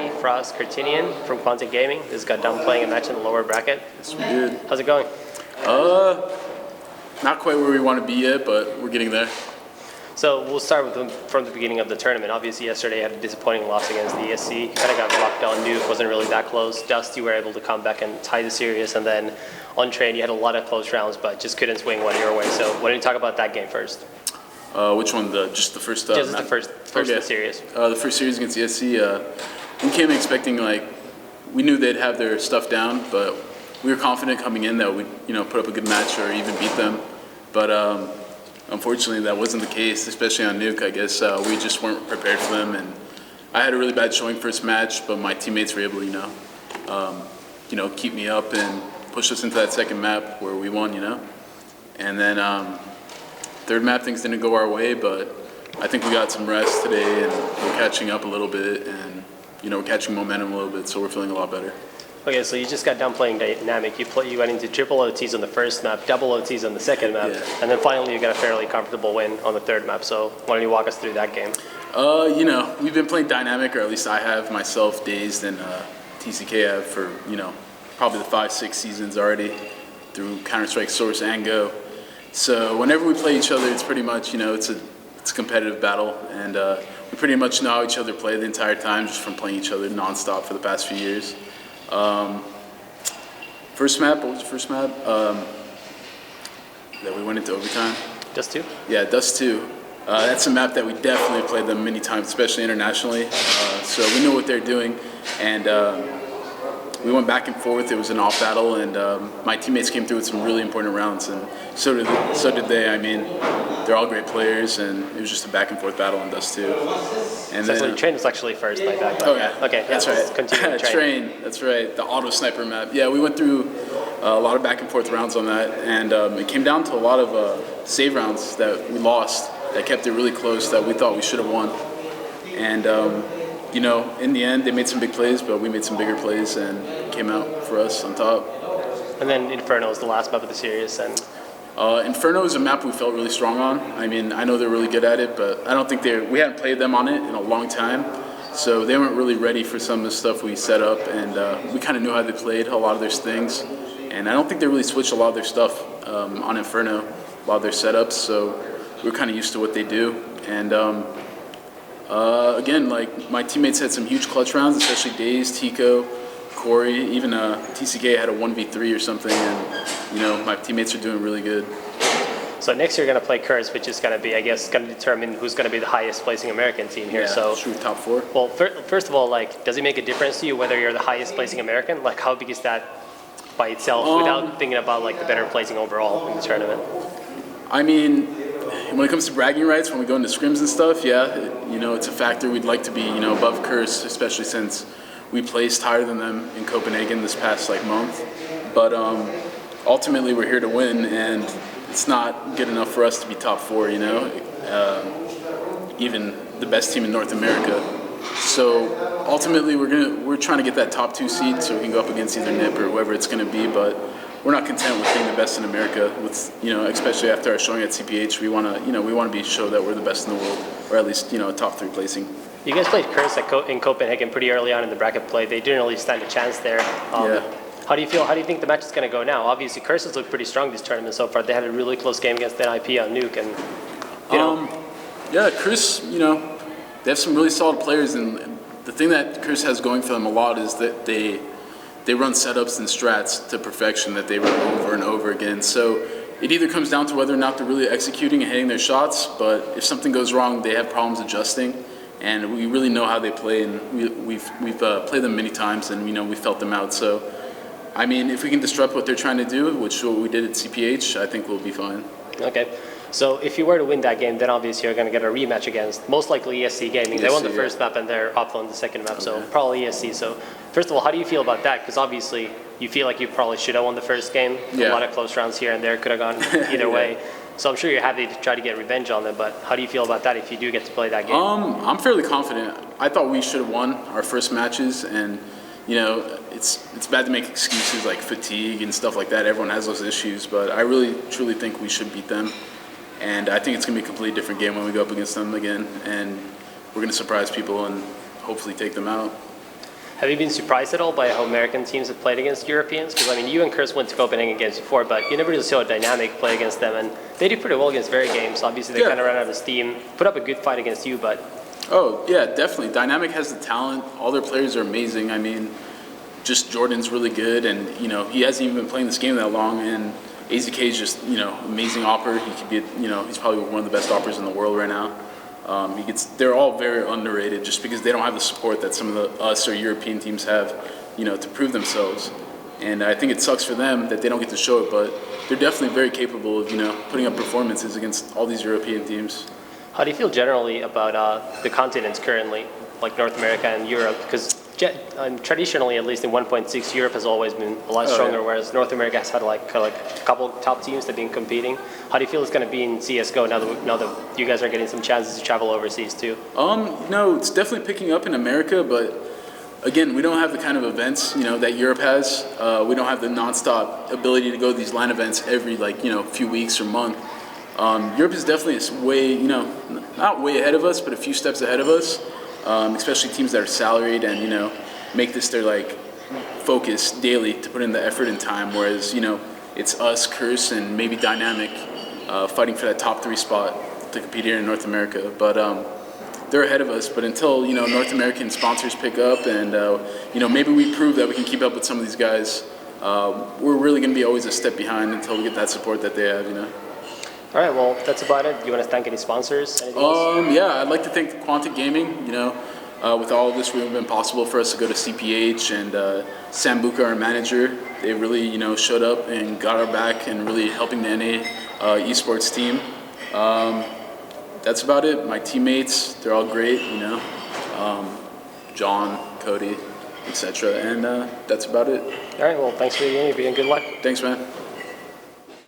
Carey, frozt, Kertenian from Quantic Gaming. Just got done playing a match in the lower bracket. Yes, we did. How's it going? Not quite where we want to be yet, but we're getting there. So we'll start with from the beginning of the tournament. Obviously, yesterday you had a disappointing loss against the ESC. Kind of got locked down. Nuke wasn't really that close. Dust, you were able to come back and tie the series, and then on train you had a lot of close rounds, but just couldn't swing one your way. So why don't you talk about that game first? Which one? Just the first? Just the first of the series. The first series against ESC. We came in expecting we knew they'd have their stuff down, but we were confident coming in that we'd put up a good match or even beat them. But unfortunately, that wasn't the case, especially on Nuke. I guess we just weren't prepared for them, and I had a really bad showing first match, but my teammates were able to keep me up and push us into that second map where we won. And then third map things didn't go our way, but I think we got some rest today, and we're catching up a little bit, and we're catching momentum a little bit, so we're feeling a lot better. Okay, so you just got done playing Dynamic. You went into triple OTs on the first map, double OTs on the second map, and then finally you got a fairly comfortable win on the third map. So why don't you walk us through that game? We've been playing Dynamic, or at least I have myself, Dazed, and TCK have for, probably the 5-6 seasons already through Counter-Strike, Source, and Go. So whenever we play each other, it's pretty much, it's a competitive battle, and we pretty much know how each other play the entire time just from playing each other nonstop for the past few years. First map, what was the first map? That we went into overtime. Dust 2? Yeah, Dust 2. That's a map that we definitely played them many times, especially internationally. So we know what they're doing, and we went back and forth. It was an off battle, and my teammates came through with some really important rounds, and so did they. I mean, they're all great players, and it was just a back and forth battle in Dust 2. And so then, Train was actually first by that. Oh yeah. Okay. That's right. Continue Train. That's right. The auto sniper map. Yeah, we went through a lot of back and forth rounds on that, and it came down to a lot of save rounds that we lost. That kept it really close. That we thought we should have won, and. In the end, they made some big plays, but we made some bigger plays and came out for us on top. And then Inferno is the last map of the series, and Inferno is a map we felt really strong on. I mean, I know they're really good at it, but I don't think we hadn't played them on it in a long time, so they weren't really ready for some of the stuff we set up, and we kind of knew how they played a lot of their things, and I don't think they really switched a lot of their stuff on Inferno, a lot of their setups, so we were kind of used to what they do, and again, my teammates had some huge clutch rounds, especially Daze, Tico, Corey, even TCK had a 1v3 or something, and my teammates are doing really good. So next you're going to play Curse, which is going to be, I guess, going to determine who's going to be the highest placing American team here. Yeah, so true, top 4. Well, first of all, does it make a difference to you whether you're the highest placing American? How big is that by itself, without thinking about the better placing overall in the tournament? I mean, when it comes to bragging rights, when we go into scrims and stuff, yeah, it's a factor. We'd like to be, above Curse, especially since we placed higher than them in Copenhagen this past month. But ultimately, we're here to win, and it's not good enough for us to be top 4. Even the best team in North America. So ultimately, we're trying to get that top 2 seed so we can go up against either NIP or whoever it's going to be, but. We're not content with being the best in America. Especially after our showing at CPH, we want to show that we're the best in the world, or at least a top 3 placing. You guys played Curse in Copenhagen pretty early on in the bracket play. They didn't really stand a chance there. Yeah. How do you feel? How do you think the match is going to go now? Obviously, Curse has looked pretty strong this tournament so far. They had a really close game against NIP on Nuke, and Yeah, Curse. They have some really solid players, and the thing that Curse has going for them a lot is that they run setups and strats to perfection that they run over and over again. So it either comes down to whether or not they're really executing and hitting their shots, but if something goes wrong, they have problems adjusting. And we really know how they play, and we've played them many times, and we felt them out. So, I mean, if we can disrupt what they're trying to do, which is what we did at CPH, I think we'll be fine. Okay. So if you were to win that game, then obviously you're going to get a rematch against most likely ESC Gaming. They won the first map and they're up on the second map, so probably ESC. So first of all, how do you feel about that? Because obviously you feel like you probably should have won the first game. A lot of close rounds here and there could have gone either way. So I'm sure you're happy to try to get revenge on them, but how do you feel about that if you do get to play that game? I'm fairly confident. I thought we should have won our first matches, and it's bad to make excuses like fatigue and stuff like that. Everyone has those issues, but I really truly think we should beat them. And I think it's going to be a completely different game when we go up against them again, and we're going to surprise people and hopefully take them out. Have you been surprised at all by how American teams have played against Europeans? Because I mean, you and Kurs went to Copenhagen games before, but you never really saw a dynamic play against them, and they did pretty well against very games. Obviously, they kind of ran out of steam, put up a good fight against you, but... Oh, yeah, definitely. Dynamic has the talent. All their players are amazing. I mean, just Jordan's really good, and, you know, he hasn't even been playing this game that long, and AZK is just, you know, amazing opper. He could be, you know, he's probably one of the best oppers in the world right now. They're all very underrated just because they don't have the support that some of the us or European teams have, you know, to prove themselves. And I think it sucks for them that they don't get to show it, but they're definitely very capable of, you know, putting up performances against all these European teams. How do you feel generally about the continents currently, like North America and Europe? Because traditionally, at least in 1.6, Europe has always been a lot stronger, whereas North America has had like a couple top teams that have been competing. How do you feel it's going to be in CSGO now that you guys are getting some chances to travel overseas too? No, it's definitely picking up in America, but again, we don't have the kind of events, you know, that Europe has. We don't have the nonstop ability to go to these LAN events every, like, you know, few weeks or month. Europe is definitely way, you know, not way ahead of us, but a few steps ahead of us, especially teams that are salaried and, you know, make this their, like, focus daily to put in the effort and time, whereas, you know, it's us, Kurs, and maybe Dynamic fighting for that top 3 spot to compete here in North America. But they're ahead of us, but until, you know, North American sponsors pick up and, you know, maybe we prove that we can keep up with some of these guys, we're really going to be always a step behind until we get that support that they have, you know. All right, well, that's about it. Do you want to thank any sponsors? Anything else? Yeah, I'd like to thank Quantic Gaming. You know, with all of this, it would have been possible for us to go to CPH, and Sambuca, our manager, they really, you know, showed up and got our back and really helping the NA esports team. That's about it. My teammates, they're all great, you know, John, Cody, etc. And that's about it. All right, well, thanks for the interview and good luck. Thanks, man.